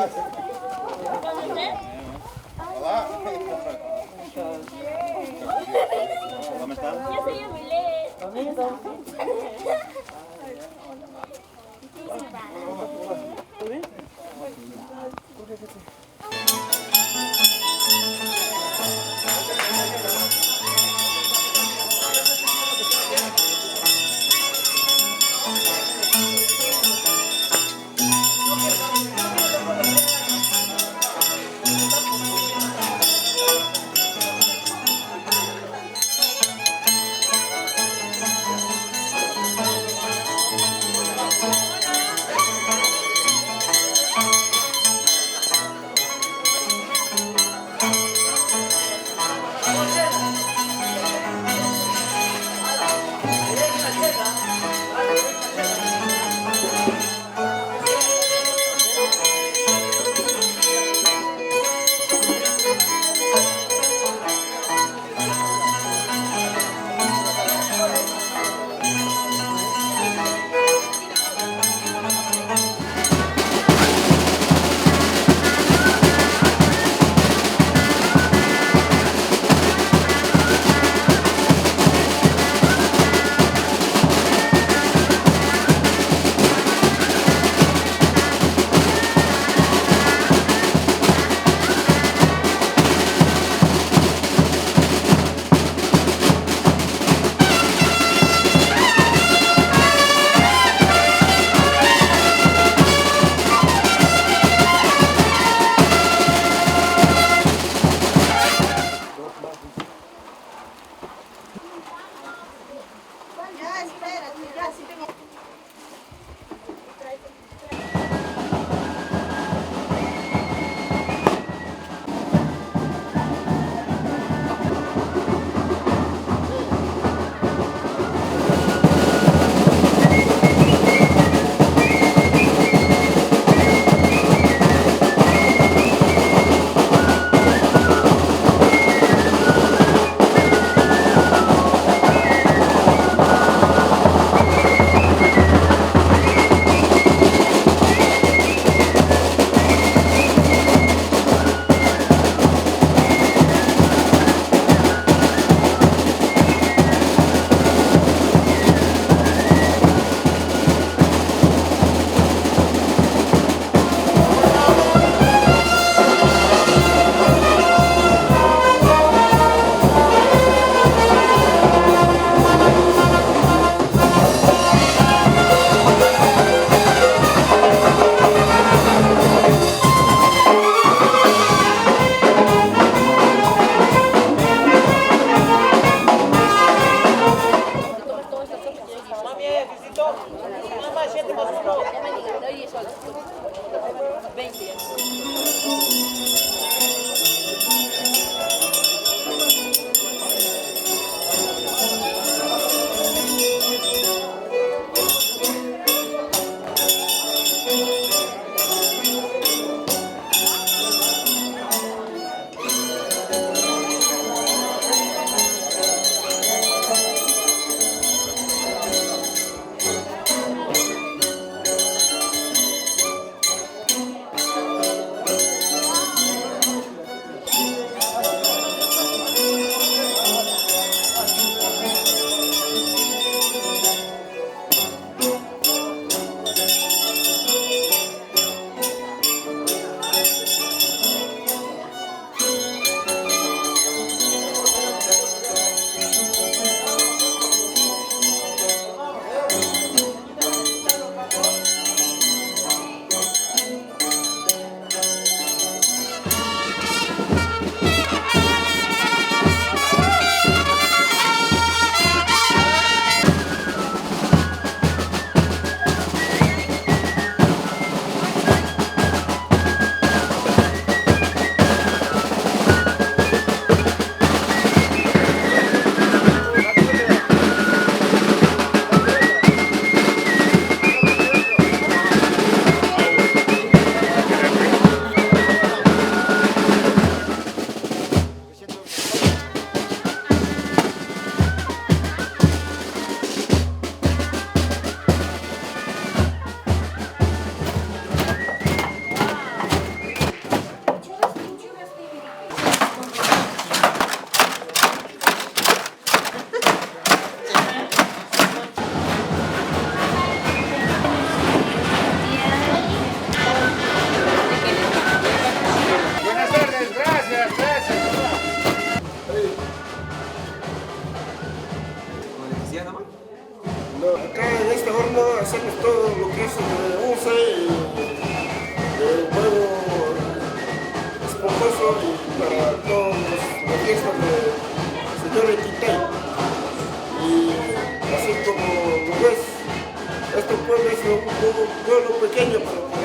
Hola. ¿Cómo están? Yo soy Emilet.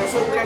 azúcar.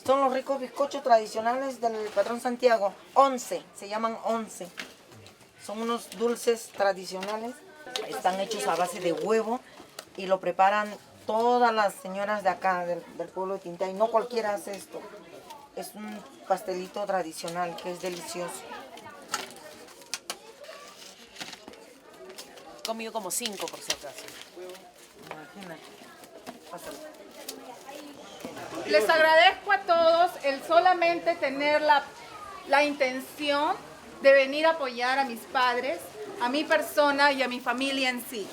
Son los ricos bizcochos tradicionales del patrón Santiago. 11, se llaman 11. Son unos dulces tradicionales. Están hechos a base de huevo y lo preparan todas las señoras de acá, del pueblo de Tintay. No cualquiera hace esto. Es un pastelito tradicional que es delicioso. He comido como 5 por si acaso. Imagínate. Pásalo. Les agradezco a todos el solamente tener la intención de venir a apoyar a mis padres, a mi persona y a mi familia en sí.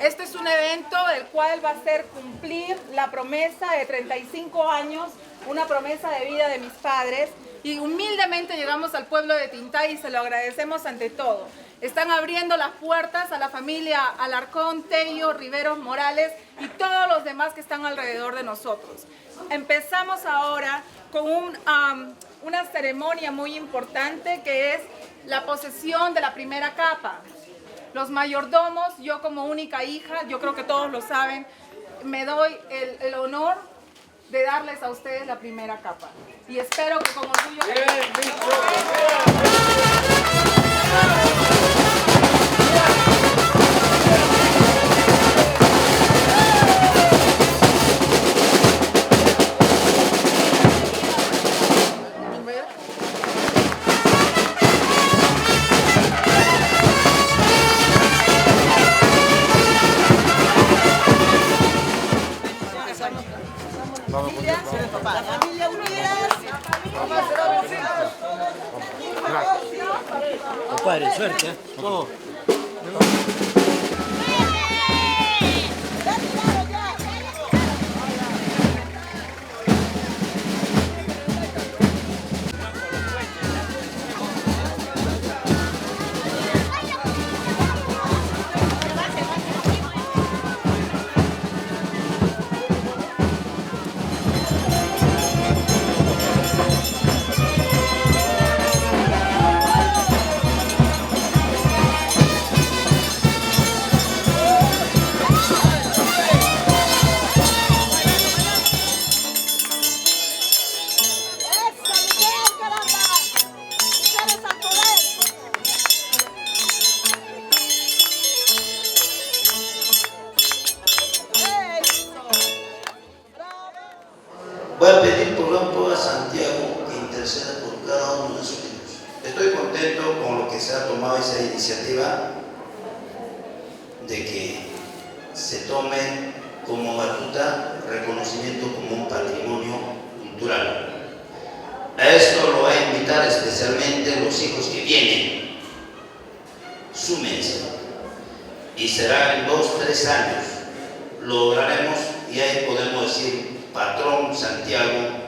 Este es un evento el cual va a ser cumplir la promesa de 35 años una promesa de vida de mis padres y humildemente llegamos al pueblo de Tintay y se lo agradecemos ante todo. Están abriendo las puertas a la familia Alarcón, Tello, Riveros, Morales y todos los demás que están alrededor de nosotros. Empezamos ahora con una ceremonia muy importante que es la posesión de la primera capa. Los mayordomos, yo como única hija, yo creo que todos lo saben, me doy el honor de darles a ustedes la primera capa. Y espero que con orgullo... Compadre, suerte, ¿eh? Oh. Voy a pedir por favor a Santiago que interceda por cada uno de sus hijos. Estoy contento con lo que se ha tomado esa iniciativa de que se tome como batuta reconocimiento como un patrimonio cultural. A esto lo voy a invitar especialmente los hijos que vienen. Súmense. Y será en 2 o 3 años. Lo lograremos y ahí podemos decir patrón Santiago.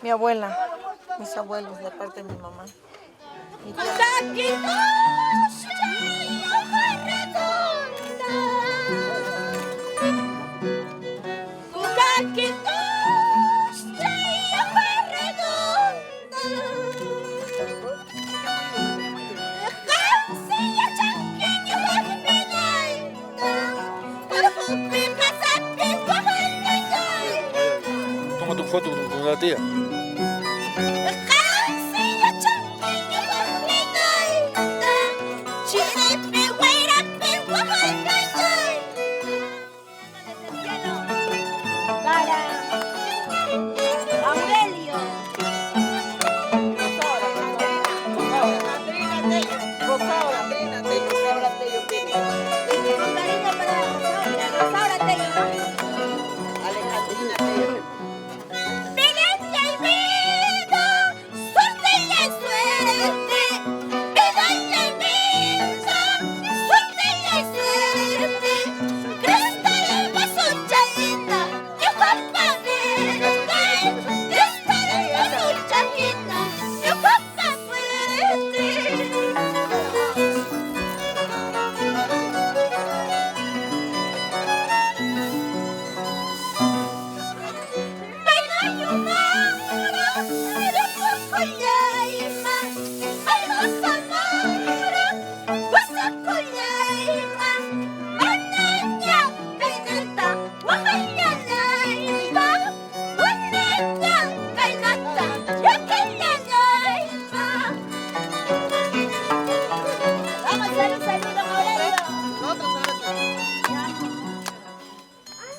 Mi abuela, mis abuelos de parte de mi mamá. Mi tía. Toma tu foto con la tía.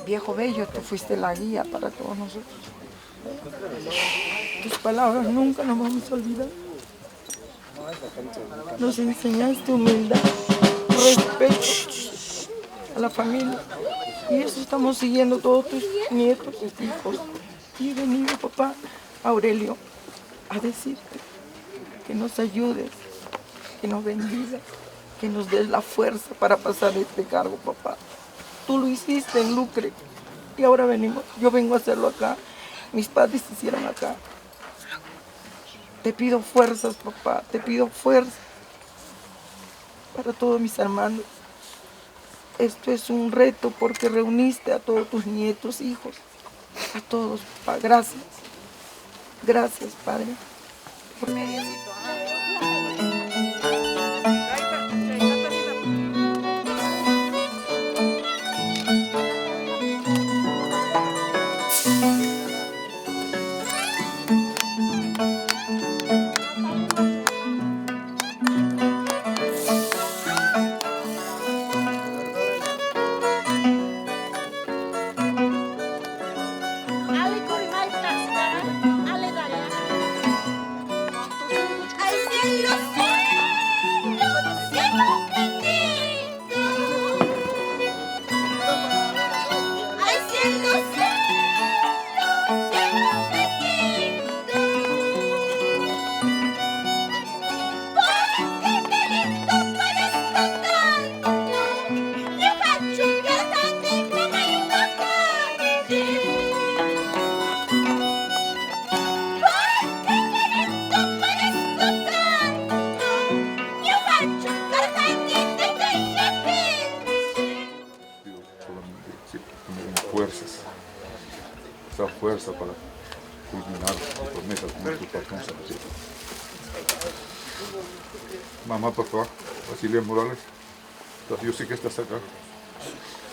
Viejo bello, tú fuiste la guía para todos nosotros. Tus palabras nunca nos vamos a olvidar. Nos enseñaste humildad, respeto a la familia. Y eso estamos siguiendo todos tus nietos, tus hijos. Y he venido, papá Aurelio, a decirte que nos ayudes, que nos bendigas, que nos des la fuerza para pasar este cargo, papá. Tú lo hiciste en Lucre y ahora venimos, yo vengo a hacerlo acá. Mis padres hicieron acá. Te pido fuerzas, papá, te pido fuerza para todos mis hermanos. Esto es un reto porque reuniste a todos tus nietos, hijos, a todos, papá. Gracias. Gracias, Padre. Esa fuerza para culminar tus promesas como tu patrón Santiago. Mamá, papá, Basilia Morales, yo sé que estás acá.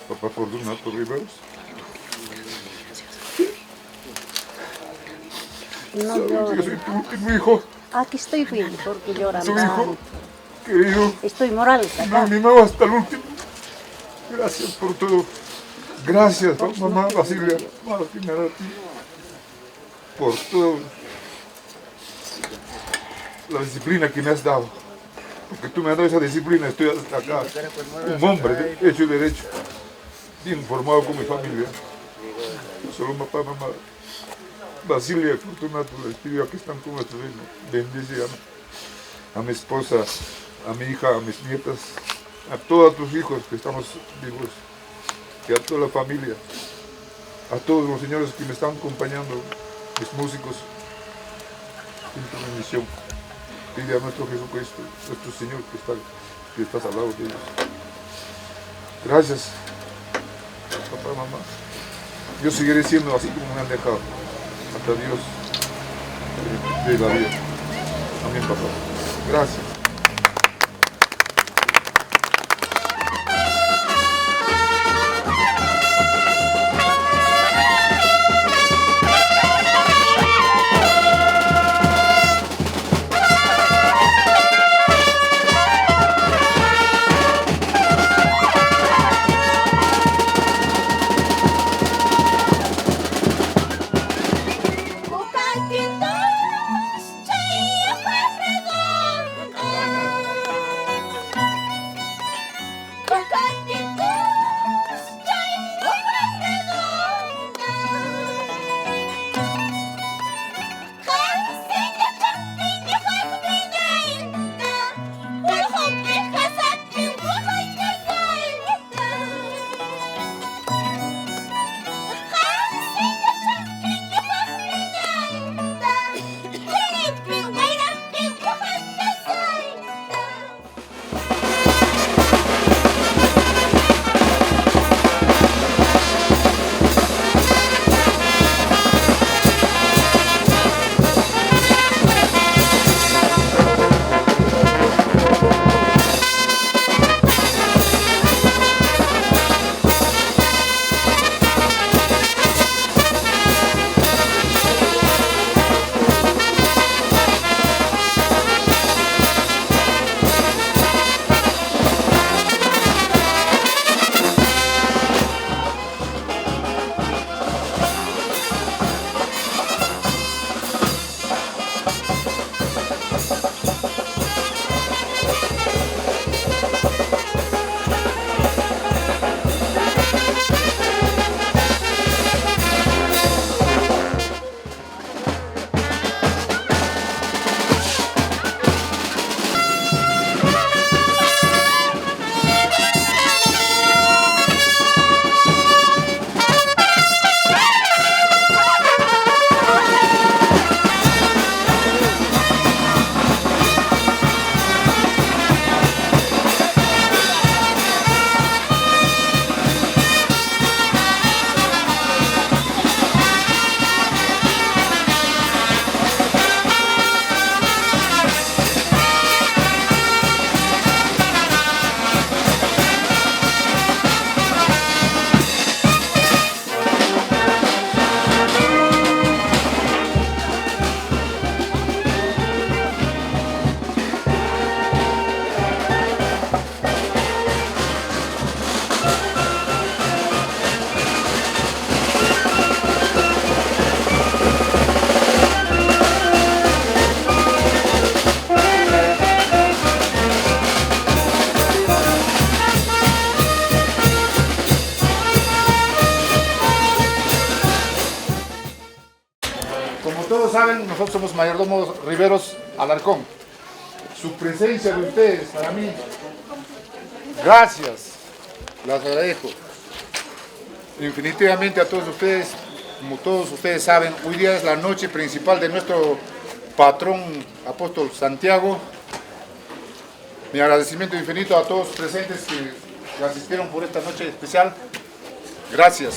Papá Fortunato Riveros. No Sabes llores. que soy tu último hijo. Aquí estoy bien, porque lloran Tu hijo, tanto. querido. Estoy Morales Me acá. animaba hasta el último. Gracias por todo. Gracias, mamá Basilia Martínez, a ti. Por todo. La disciplina que me has dado. Porque tú me has dado esa disciplina, estoy hasta acá. Un hombre hecho y derecho. Bien formado con mi familia. Solo papá, mamá. Basilia Fortunato les pidió que están con nuestro reino. Bendice a mi esposa, a mi hija, a mis nietas, a todos tus hijos que estamos vivos, y a toda la familia, a todos los señores que me están acompañando, mis músicos, siempre una bendición. Pide a nuestro Jesucristo, nuestro Señor que estás al lado de ellos. Gracias, papá, mamá. Yo seguiré siendo así como me han dejado, hasta Dios de la vida. Amén, papá. Gracias. Todos saben, nosotros somos mayordomos Riveros Alarcón. Su presencia de ustedes para mí, gracias, las agradezco. Infinitivamente a todos ustedes, como todos ustedes saben, hoy día es la noche principal de nuestro patrón apóstol Santiago. Mi agradecimiento infinito a todos los presentes que asistieron por esta noche especial. Gracias.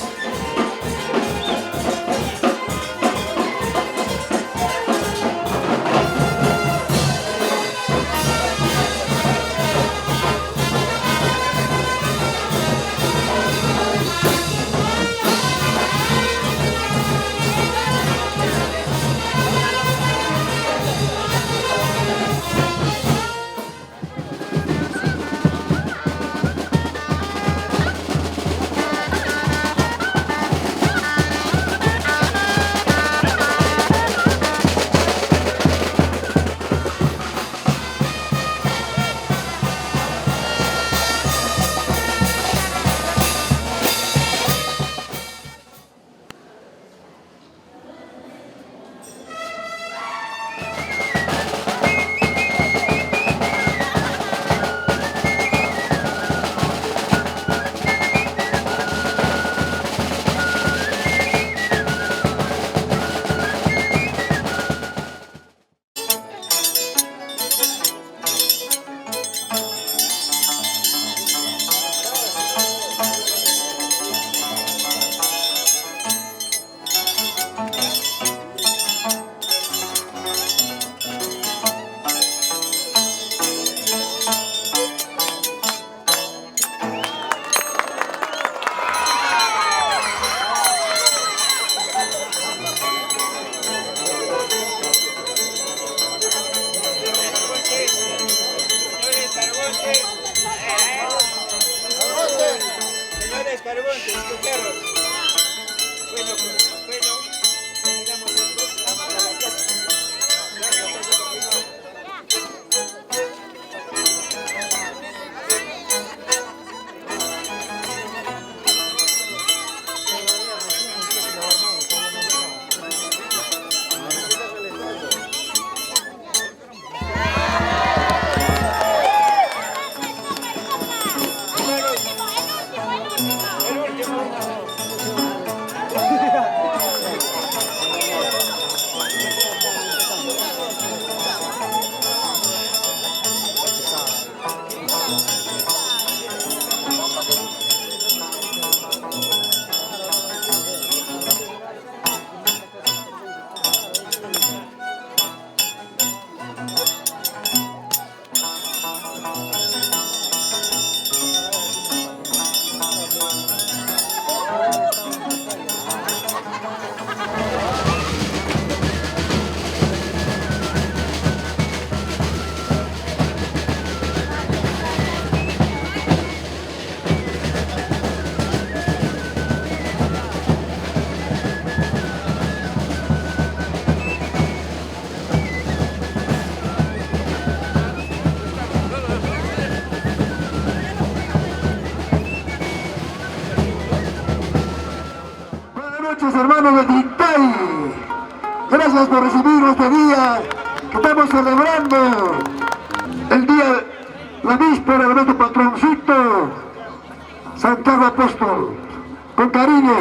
Gracias, hermanos de Tintay. Gracias por recibirnos este día que estamos celebrando. El día, la víspera de nuestro patroncito, Santiago Apóstol. Con cariño.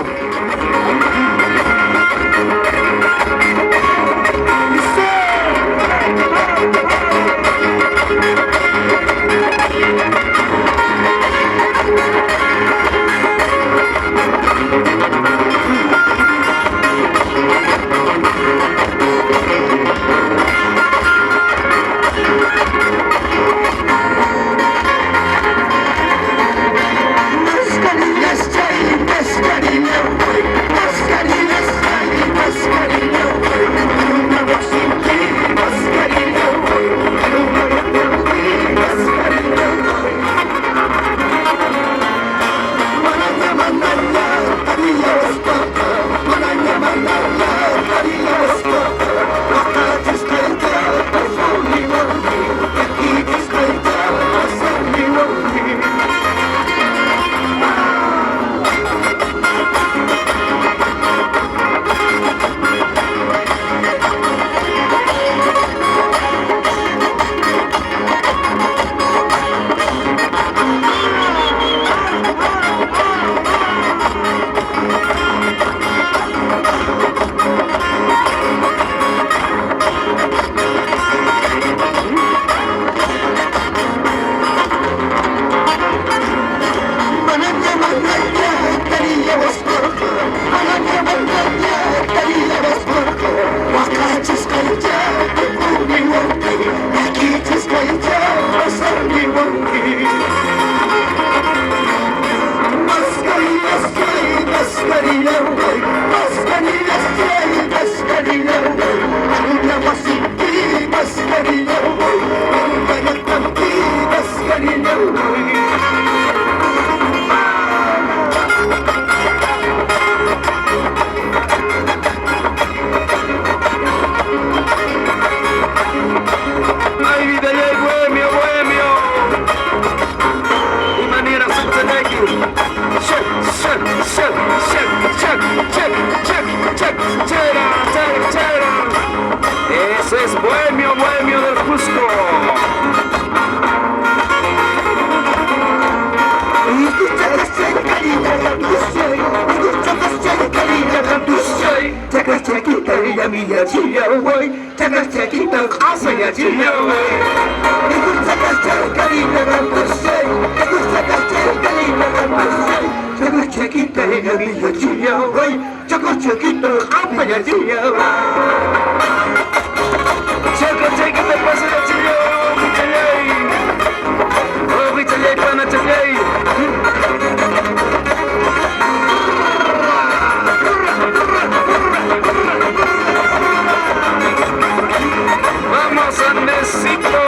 Ese es Bohemio, Bohemio del Cusco. Vamos a Mesito,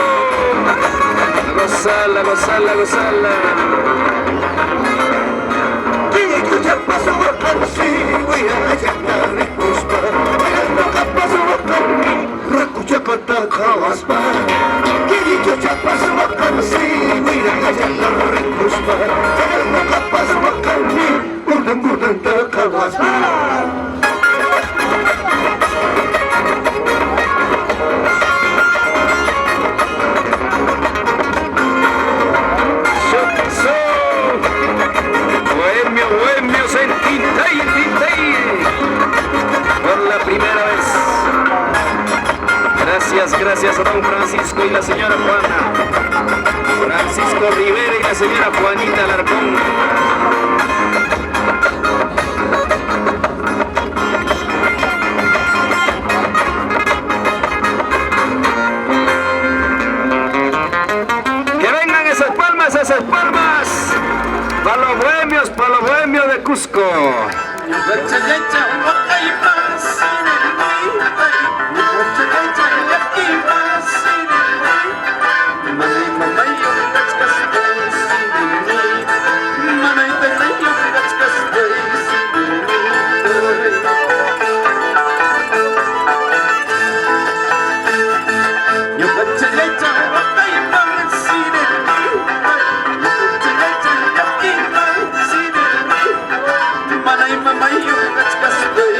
gozala, gozala, gozala. Bohemios en Tintay, por la primera vez. Gracias a don Francisco y la señora Juana. Francisco Rivera y la señora Juanita Alarcón. Que vengan esas palmas, para los bohemios de Cusco. Mama, you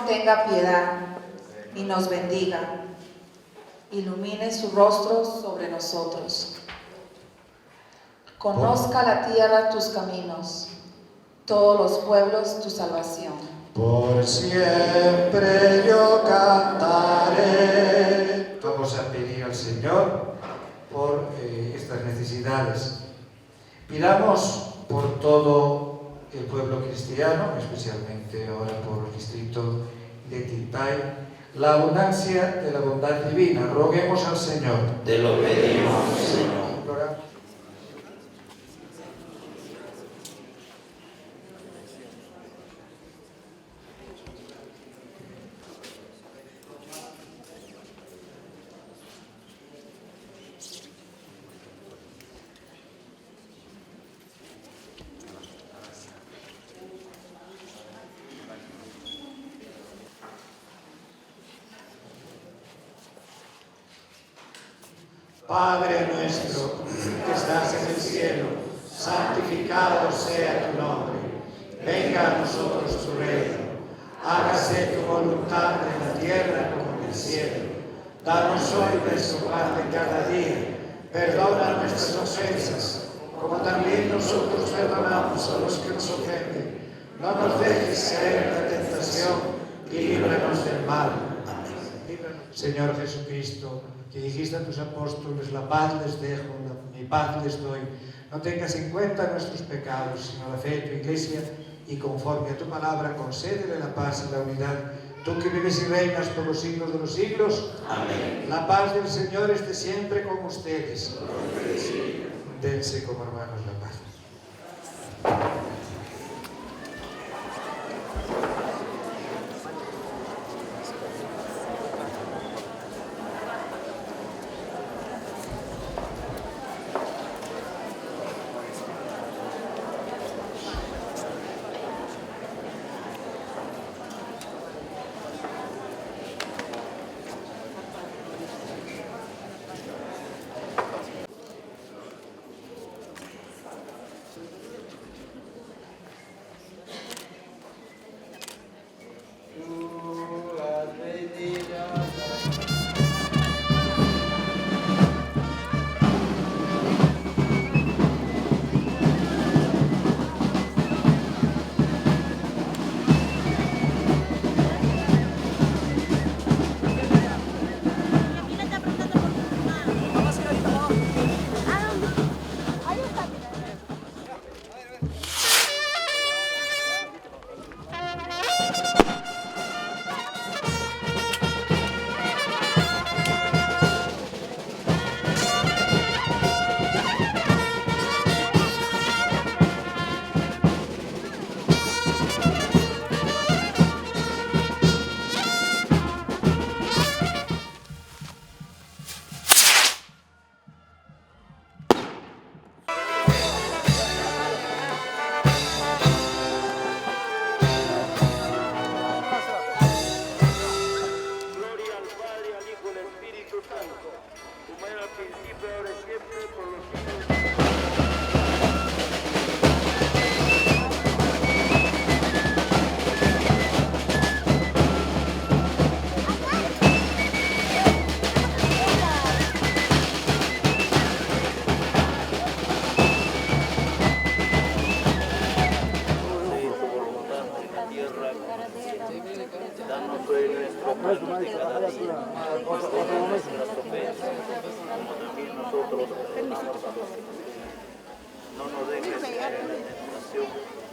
tenga piedad y nos bendiga, ilumine su rostro sobre nosotros. Conozca la tierra tus caminos, todos los pueblos tu salvación. Por siempre yo cantaré. Vamos a pedir al Señor por estas necesidades. Pidamos por todo el pueblo cristiano, especialmente ahora por el distrito de Tintay, la abundancia de la bondad divina. Roguemos al Señor. Te lo pedimos, Señor. Imploramos. Padre nuestro, que estás en el cielo, santificado sea tu nombre. Venga a nosotros tu reino. hágase tu voluntad en la tierra como en el cielo. Danos hoy nuestro pan de cada día. Perdona nuestras ofensas, como también nosotros perdonamos a los que nos ofenden. No nos dejes caer en la tentación y líbranos del mal. Amén. Señor Jesucristo, que dijiste a tus apóstoles, la paz les dejo, mi paz les doy. No tengas en cuenta nuestros pecados, sino la fe de tu Iglesia, y conforme a tu palabra, concédele la paz y la unidad. Tú que vives y reinas por los siglos de los siglos. Amén. La paz del Señor esté siempre con ustedes. Dense como hermanos la paz. Danos hoy nuestro pan de cada día. Perdona nuestras ofensas, como también nosotros perdonamos a los que nos ofenden. No nos dejes caer en la tentación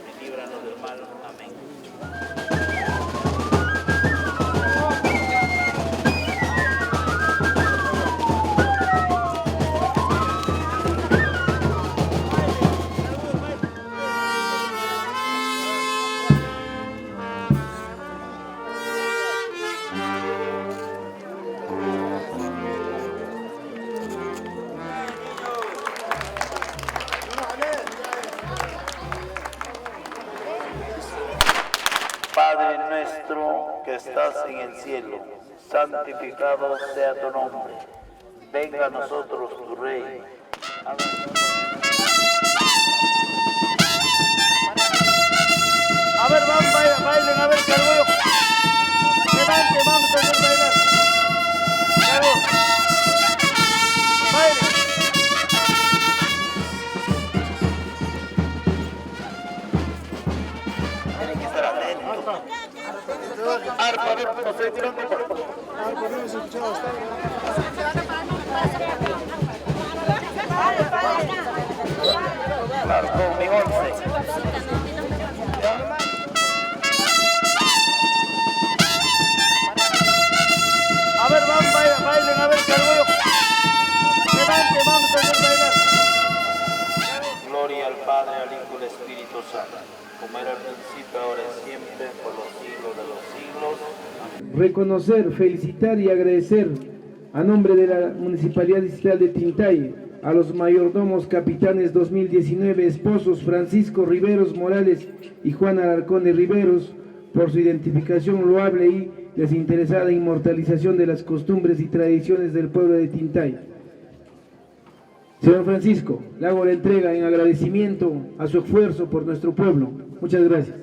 y líbranos del mal. Amén. Padre nuestro que estás en el cielo, santificado sea tu nombre. Venga a nosotros tu reino. A ver, vamos, bailen, a ver, cargollo. Levante, vamos a hacer bailar. Cargo. Bailen. Tienen que estar atentos. Arpa, a ver, no sé, tirando. Arpa, no se escuchaba, está. Claro, con mi 11. A ver, vamos, bailen, a ver, cargollo. Levante, vamos a hacer bailar. Gloria al Padre, al Hijo y al Espíritu Santo, como era al principio, ahora y siempre, por los siglos de los siglos. Reconocer, felicitar y agradecer a nombre de la Municipalidad Distrital de Tintay a los mayordomos capitanes 2019, esposos Francisco Riveros Morales y Juan Alarcón de Riveros, por su identificación loable y desinteresada inmortalización de las costumbres y tradiciones del pueblo de Tintay. Señor Francisco, le hago la entrega en agradecimiento a su esfuerzo por nuestro pueblo. Muchas gracias.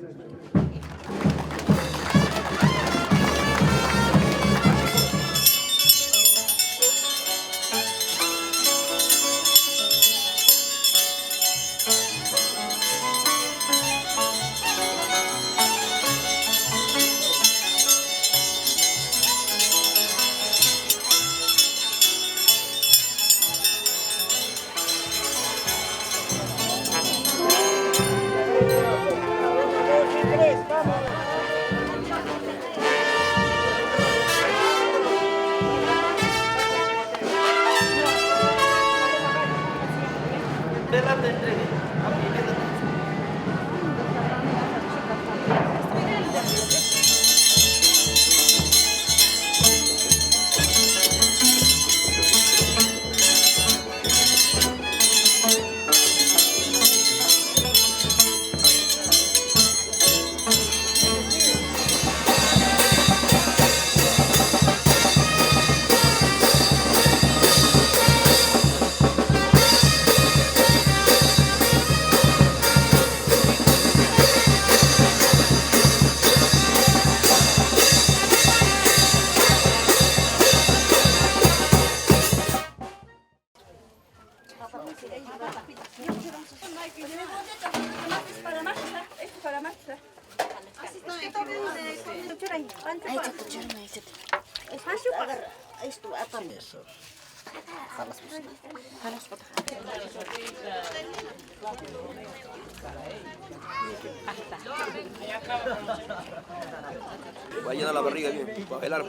Va a llenar la barriga bien, va a bailar.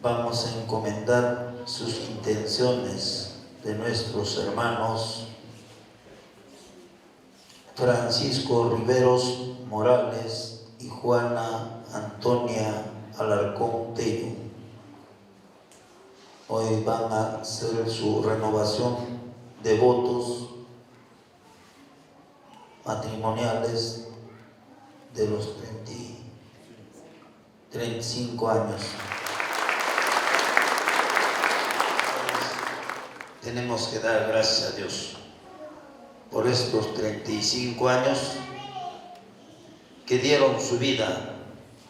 vamos a encomendar sus intenciones de nuestros hermanos Francisco Riveros Morales y Juana Antonia Alarcón Tello. Hoy van a hacer su renovación de votos matrimoniales de los 35 años. Tenemos que dar gracias a Dios por estos 35 años que dieron su vida,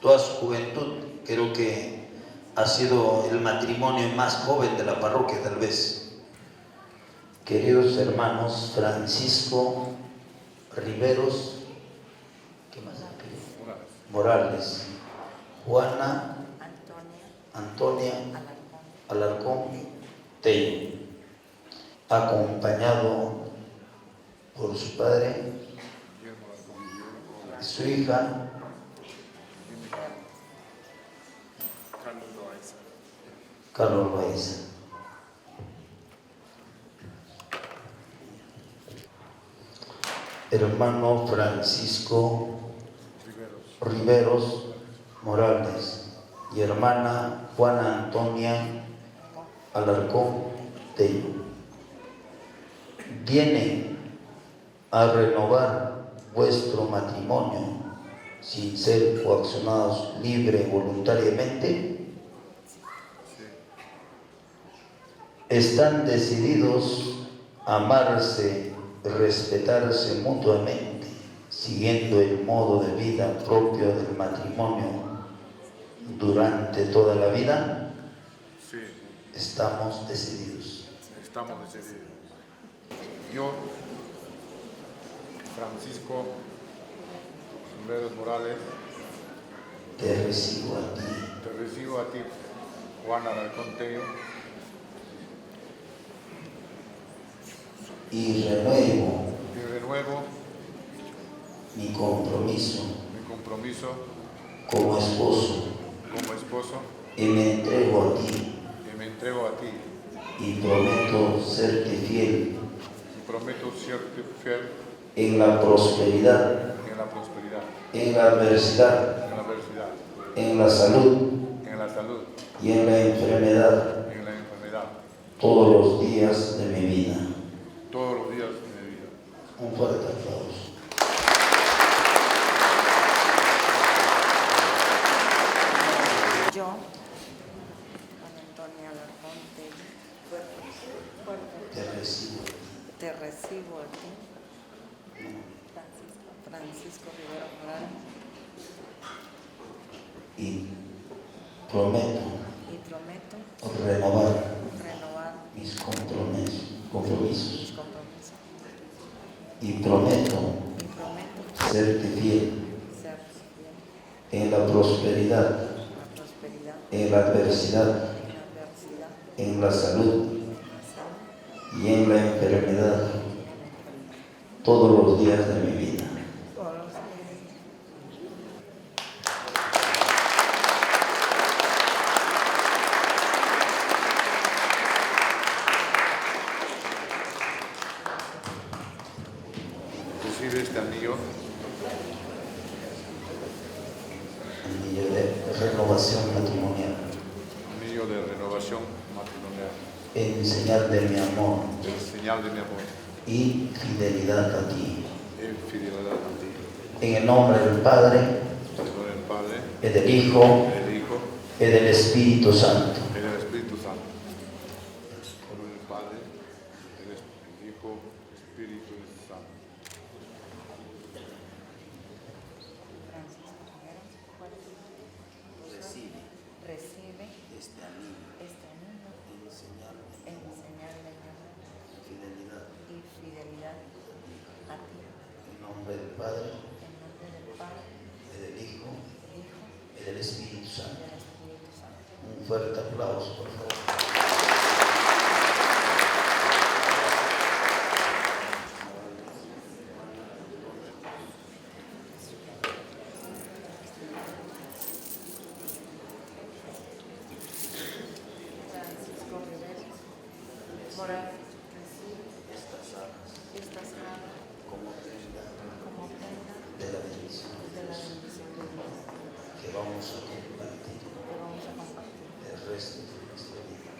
toda su juventud. Creo que ha sido el matrimonio más joven de la parroquia, tal vez. Queridos hermanos Francisco Riveros Morales, Juana Antonia Alarcón Tello, acompañado por su padre y su hija Carlos Loaiza. Hermano Francisco Riveros Morales y hermana Juana Antonia Alarcón Tello, vienen a renovar vuestro matrimonio sin ser coaccionados libre voluntariamente. Están decididos a amarse, respetarse mutuamente, siguiendo el modo de vida propio del matrimonio durante toda la vida. Sí. Estamos decididos. Estamos decididos. Yo, Francisco Riveros Morales, te recibo a ti. Te recibo a ti, Juana Alarcón Tello, y renuevo mi compromiso como esposo, y me entrego a ti, y prometo serte fiel, en la prosperidad, en la adversidad, en la salud y en la enfermedad, todos los días de mi vida. Un fuerte aplauso. Yo, Juana Antonia Alarcón Tello, te recibo a ti, Francisco Riveros Morales, y prometo renovar mis compromisos. Y prometo serte fiel en la prosperidad, en la adversidad, en la salud y en la enfermedad, todos los días de mi vida. Este anillo de renovación matrimonial. En señal de mi amor. Y fidelidad a ti. En el nombre del Padre, y del Hijo, y del Espíritu Santo. Recibe este anillo en señal de mi amor y fidelidad a ti. En nombre del Padre, y del Hijo, y del Espíritu Santo. Un fuerte aplauso, por favor. vamos a compartir el resto de nuestra vida.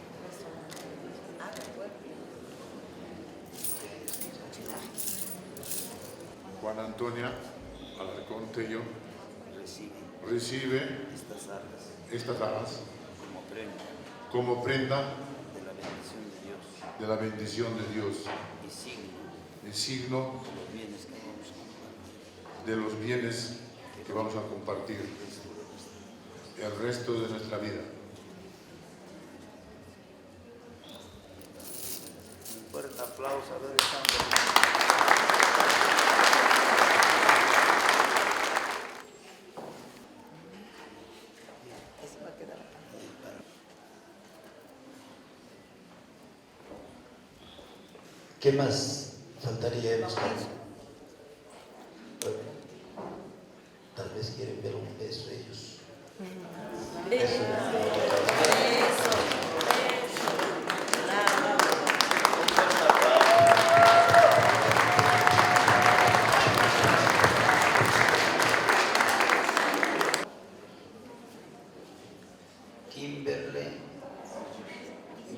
Juan Antonia Alarcón Tello recibe estas arras como prenda de la bendición de Dios y signo de los bienes que vamos a compartir el resto de nuestra vida. Un fuerte aplauso a Dios Santo. ¿Qué más faltaría en los casos? Bueno, tal vez quieren ver un beso ellos. Kimberly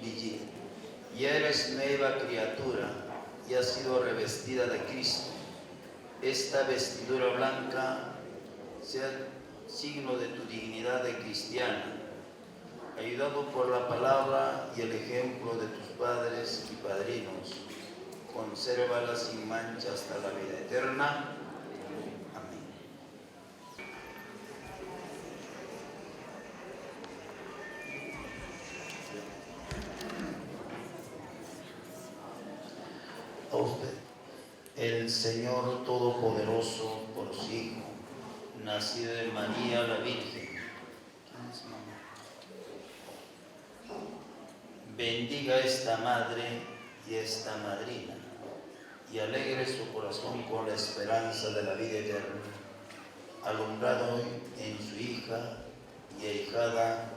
Brigitte, ya eres nueva criatura y has sido revestida de Cristo. Esta vestidura blanca sea signo de tu dignidad de cristiana. Ayudado por la palabra y el ejemplo de tus padres y padrinos, consérvala sin mancha hasta la vida eterna. Amén. A usted, el Señor Todopoderoso, por su Hijo, nacido de María la Virgen, bendiga esta madre y esta madrina, y alegre su corazón con la esperanza de la vida eterna, alumbrado hoy en su hija y ahijada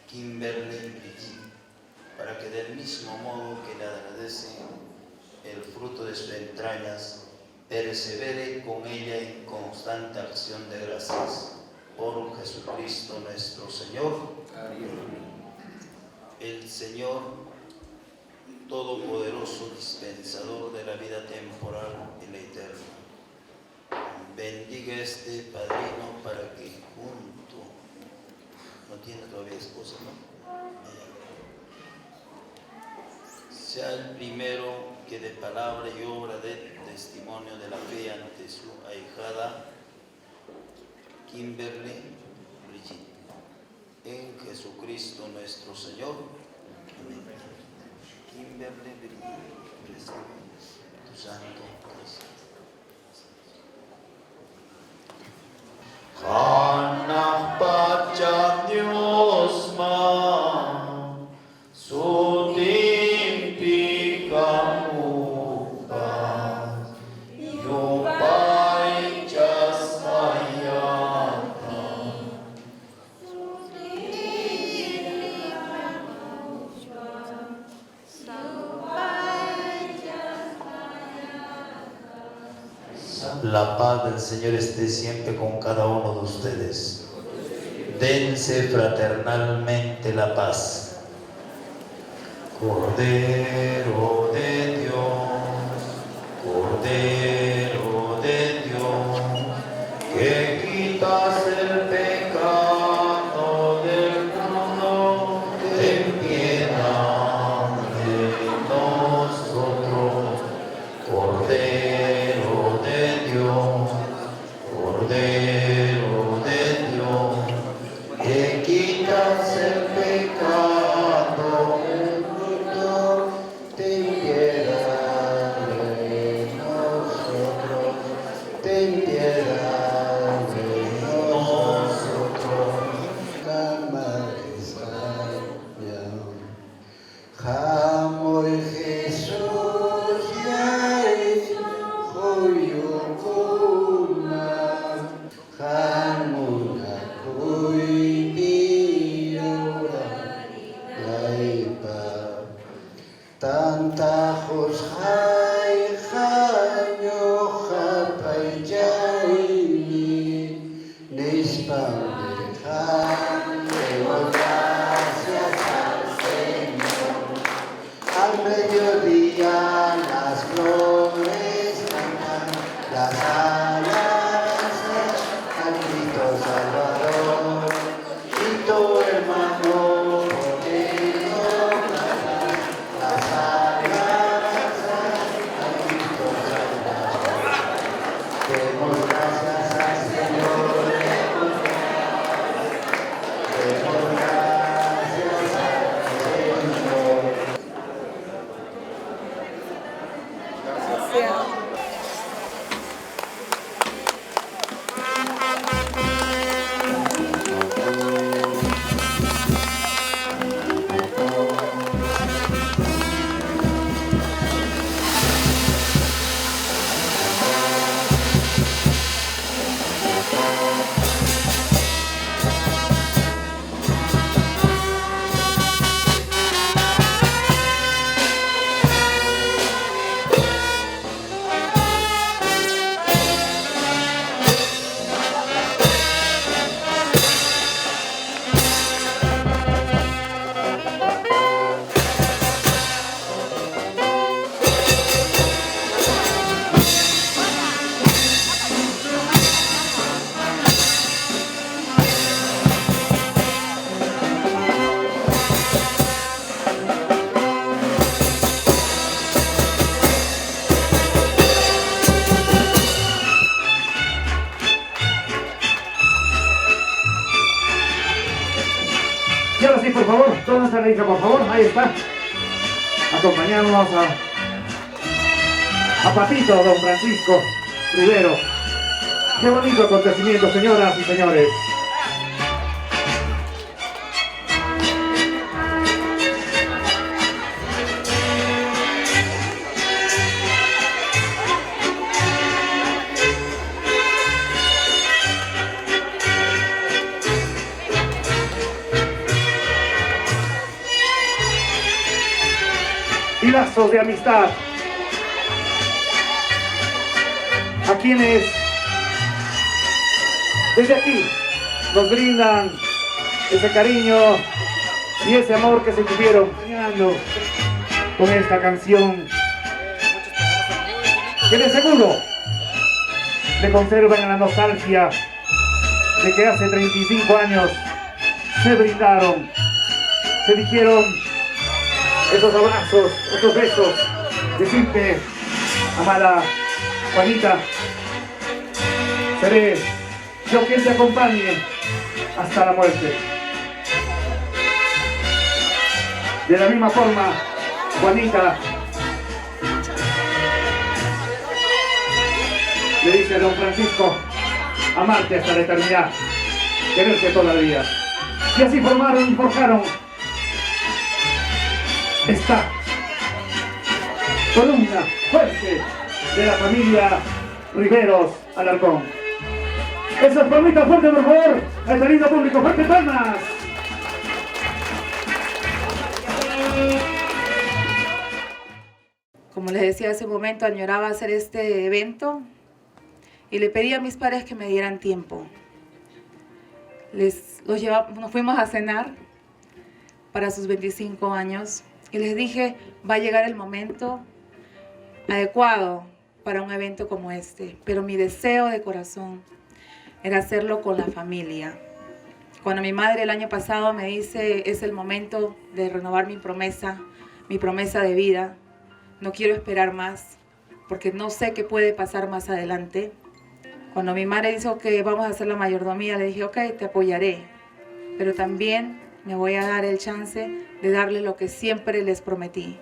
Kimberly Brigitte, para que del mismo modo que le agradece el fruto de sus entrañas, persevere con ella en constante acción de gracias. Por Jesucristo nuestro Señor. El Señor Todopoderoso, dispensador de la vida temporal y la eterna, bendiga este padrino para que junto, no tiene todavía esposa, ¿no? Sea el primero que de palabra y obra dé testimonio de la fe ante su ahijada Kimberly Brigitte. En Jesucristo nuestro Señor. Amén. Kimberly Brigitte, recibe tu santo Cristo. Hanah pacha Dios ma sutimpi kamuka yupai jas ayata La paz del Señor esté siempre con cada uno de ustedes. Dense fraternalmente la paz. Cordero de Dios, Cordero de Dios, que quitas el pecado del mundo, ten piedad de nosotros. Cordero de Dios, Cordero de Dios, que quitas el pecado del mundo, ten piedad de nosotros, ten piedad de nosotros. Jamón Jesús ya es Hoyokuna, Hanuna Kuibira Laipa, Tantajos Hai Hanyo Hapai Jaini, chispa dejar, demos gracias al Señor. Al mediodía las flores cantan, las alabanzas al Cristo Salvador. Y tu hermano contigo canta, las alabanzas al Cristo Salvador. Demos gracias al Señor, demos gracias al Señor. Y ahora sí, por favor, toda nuestra reina, por favor, ahí está. Acompañamos a Patito, don Francisco Rivero. Qué bonito acontecimiento, señoras y señores. Y lazos de amistad a quienes desde aquí nos brindan ese cariño y ese amor que se tuvieron soñando con esta canción que de seguro le conservan en la nostalgia de que hace 35 años se brindaron, se dijeron esos abrazos, esos besos, decirte, amada Juanita, seré yo quien te acompañe hasta la muerte. De la misma forma, Juanita le dice a don Francisco, amarte hasta la eternidad, quererte toda la vida. Y así formaron y forjaron esta columna fuerte de la familia Riveros Alarcón. Esas palmitas fuertes, por favor, a este lindo público, fuertes palmas. Como les decía hace un momento, añoraba hacer este evento y le pedí a mis padres que me dieran tiempo. Nos fuimos a cenar para sus 25 años. Y les dije, va a llegar el momento adecuado para un evento como este. Pero mi deseo de corazón era hacerlo con la familia. Cuando mi madre el año pasado me dice, es el momento de renovar mi promesa de vida. No quiero esperar más, porque no sé qué puede pasar más adelante. Cuando mi madre dijo que vamos a hacer la mayordomía, le dije, ok, te apoyaré. Pero también me voy a dar el chance de darle lo que siempre les prometí.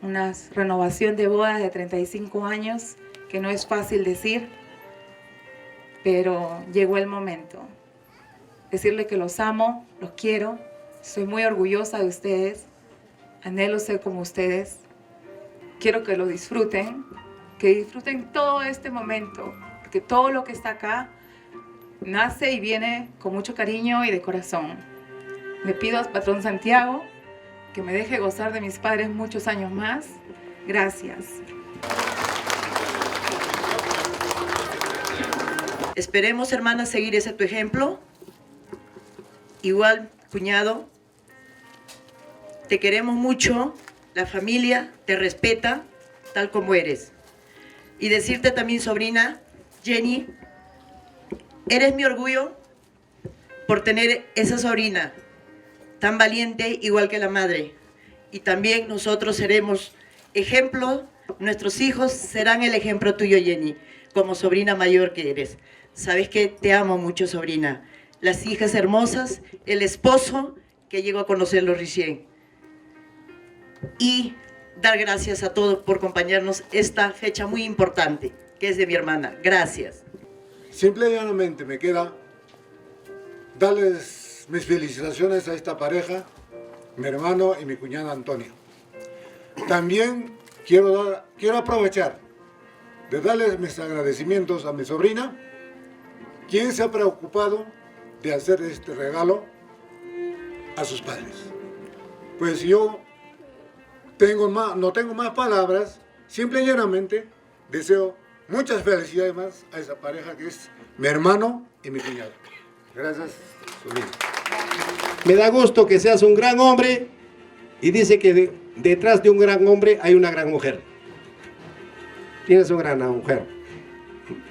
Una renovación de bodas de 35 años, que no es fácil decir, pero llegó el momento. Decirle que los amo, los quiero, soy muy orgullosa de ustedes, anhelo ser como ustedes. Quiero que lo disfruten, que disfruten todo este momento, porque todo lo que está acá nace y viene con mucho cariño y de corazón. Le pido al patrón Santiago que me deje gozar de mis padres muchos años más. Gracias. Esperemos, hermana, seguir ese tu ejemplo. Igual, cuñado, te queremos mucho, la familia te respeta tal como eres. Y decirte también, sobrina, Jenny, eres mi orgullo por tener esa sobrina tan valiente igual que la madre. Y también nosotros seremos ejemplo, nuestros hijos serán el ejemplo tuyo, Jenny, como sobrina mayor que eres. Sabes que te amo mucho, sobrina. Las hijas hermosas, el esposo que llego a conocerlo recién. Y dar gracias a todos por acompañarnos esta fecha muy importante, que es de mi hermana. Gracias. Simple y llanamente me queda darles mis felicitaciones a esta pareja, mi hermano y mi cuñada Antonia. También quiero aprovechar de darles mis agradecimientos a mi sobrina, quien se ha preocupado de hacer este regalo a sus padres. Pues yo no tengo más palabras, simple y llanamente deseo muchas felicidades más a esa pareja que es mi hermano y mi cuñado. Gracias, sobrino. Me da gusto que seas un gran hombre y dice que detrás de un gran hombre hay una gran mujer. Tienes una gran mujer.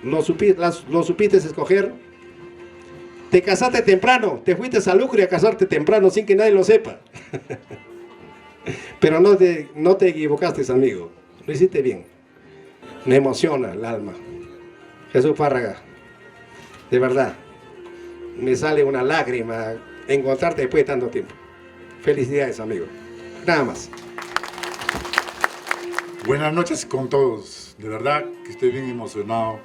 Lo supiste escoger. Te casaste temprano, te fuiste a Lucre a casarte temprano sin que nadie lo sepa. Pero no te equivocaste, amigo. Lo hiciste bien. Me emociona el alma. Jesús Fárraga, de verdad, me sale una lágrima encontrarte después de tanto tiempo. Felicidades, amigo. Nada más. Buenas noches con todos. De verdad que estoy bien emocionado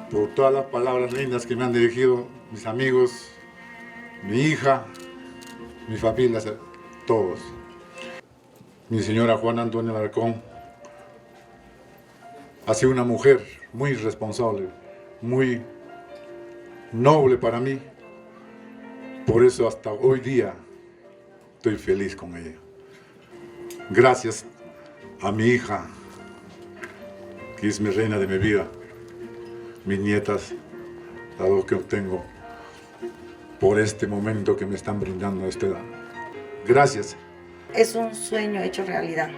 por todas las palabras lindas que me han dirigido mis amigos, mi hija, mi familia, todos. Mi señora Juana Antonia Alarcón ha sido una mujer muy responsable, muy noble para mí. Por eso hasta hoy día estoy feliz con ella. Gracias a mi hija, que es mi reina de mi vida, mis nietas, las dos que obtengo, por este momento que me están brindando a esta edad. Gracias. Es un sueño hecho realidad.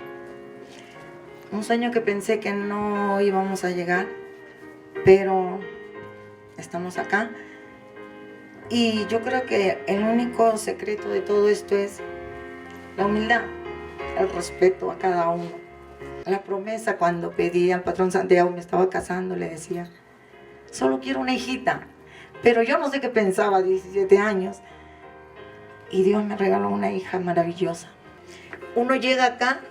Un sueño que pensé que no íbamos a llegar, pero estamos acá. Y yo creo que el único secreto de todo esto es la humildad, el respeto a cada uno. La promesa cuando pedí al patrón Santiago, me estaba casando, le decía, solo quiero una hijita. Pero yo no sé qué pensaba, 17 años. Y Dios me regaló una hija maravillosa. Uno llega acá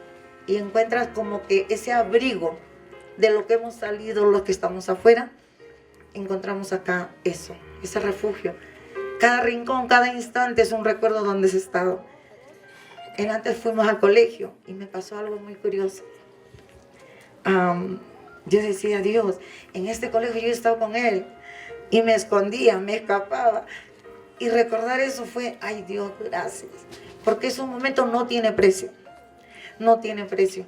y encuentras como que ese abrigo de lo que hemos salido, los que estamos afuera, encontramos acá eso, ese refugio. Cada rincón, cada instante es un recuerdo donde has estado. Antes fuimos al colegio y me pasó algo muy curioso. Yo decía, Dios, en este colegio yo he estado con él y me escondía, me escapaba. Y recordar eso fue, ay Dios, gracias. Porque esos momentos no tiene precio. No tiene precio.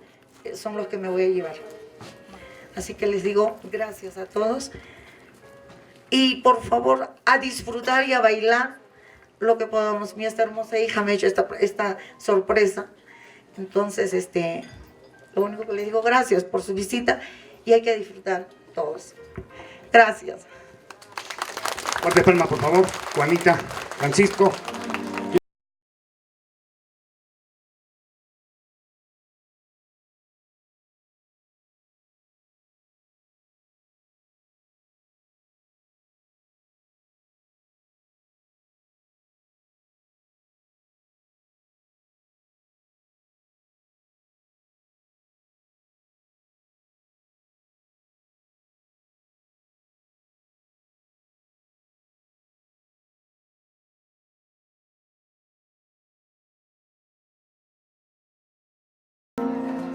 Son los que me voy a llevar. Así que les digo gracias a todos. Y por favor, a disfrutar y a bailar lo que podamos. Esta hermosa hija me ha hecho esta sorpresa. Entonces, lo único que les digo, gracias por su visita y hay que disfrutar todos. Gracias. Fuerte palma, por favor. Juanita, Francisco.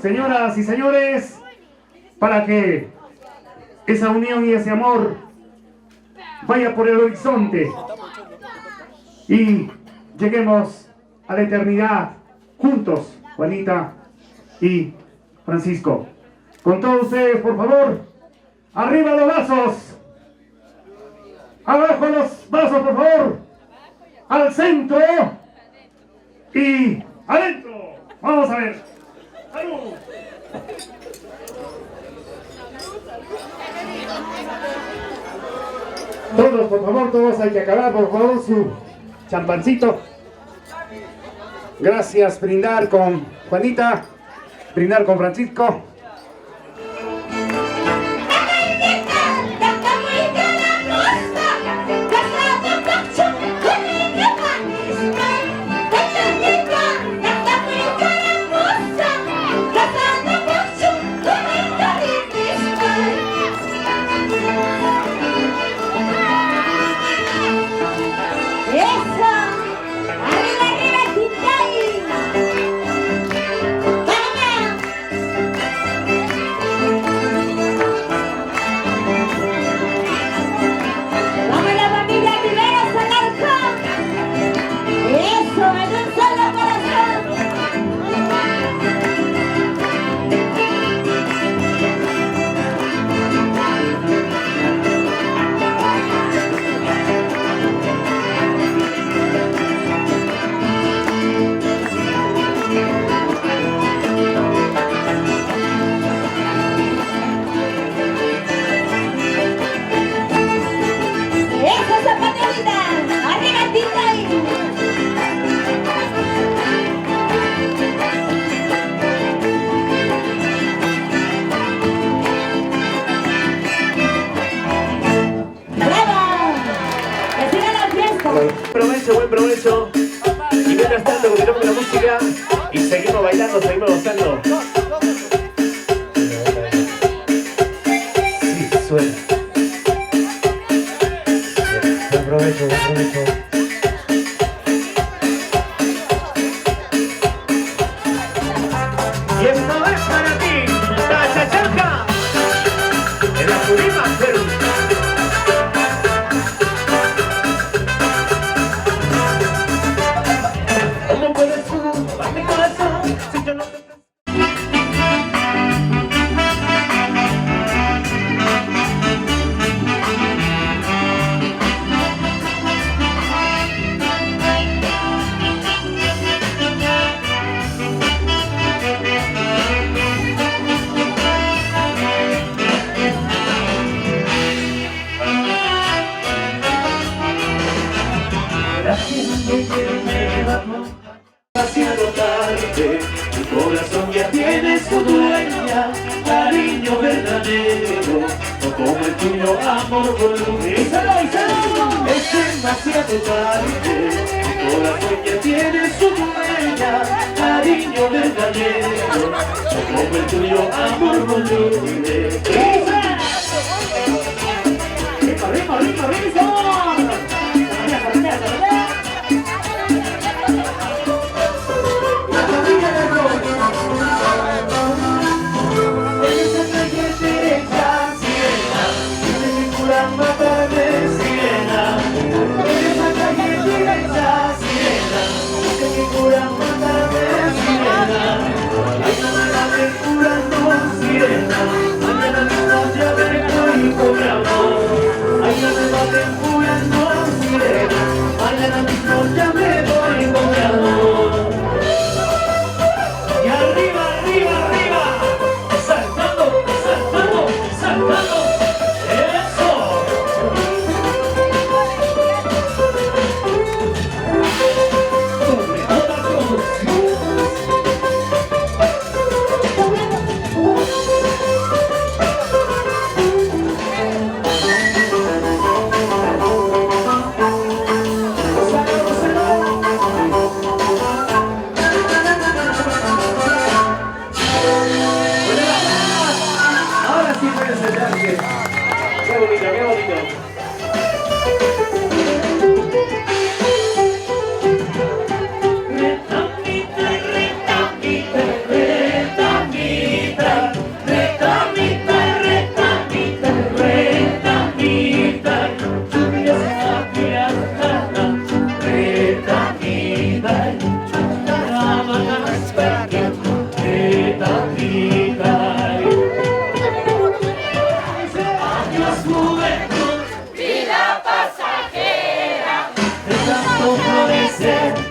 Señoras y señores, para que esa unión y ese amor vaya por el horizonte y lleguemos a la eternidad juntos, Juanita y Francisco. Con todos ustedes, por favor, arriba los brazos. Abajo los vasos, por favor. Al centro. Y adentro. Vamos a ver. ¡Salud! Todos, por favor, todos hay que acabar, por favor, su champancito. Gracias, brindar con Juanita, brindar con Francisco. Buen provecho. Y mientras tanto continuamos con la música y seguimos bailando, seguimos gozando. Sí, suena. Buen provecho, buen provecho. Y esto es para ti, Tachacharca, en la Purima, Perú. Demasiado tarde, mi corazón ya tiene su dueña, cariño verdadero, no como el tuyo, amor volumen. Es demasiado tarde, mi corazón ya tiene su dueña, cariño verdadero, no como el tuyo, amor volumen. ¡Rico, rico, rico, rico! Mañana mismo ya vengo y con mi amor, ay, no me maten.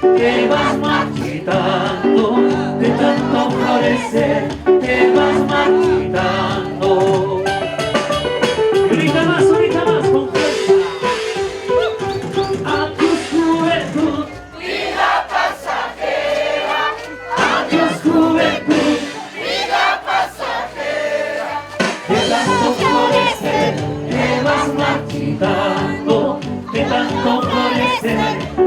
te vas marchitando, de tanto florecer, te vas marchitando. Grita más con fuerza, a tu juventud, vida pasajera, adiós juventud, vida pasajera, de tanto florecer, te vas marchitando, de tanto florecer,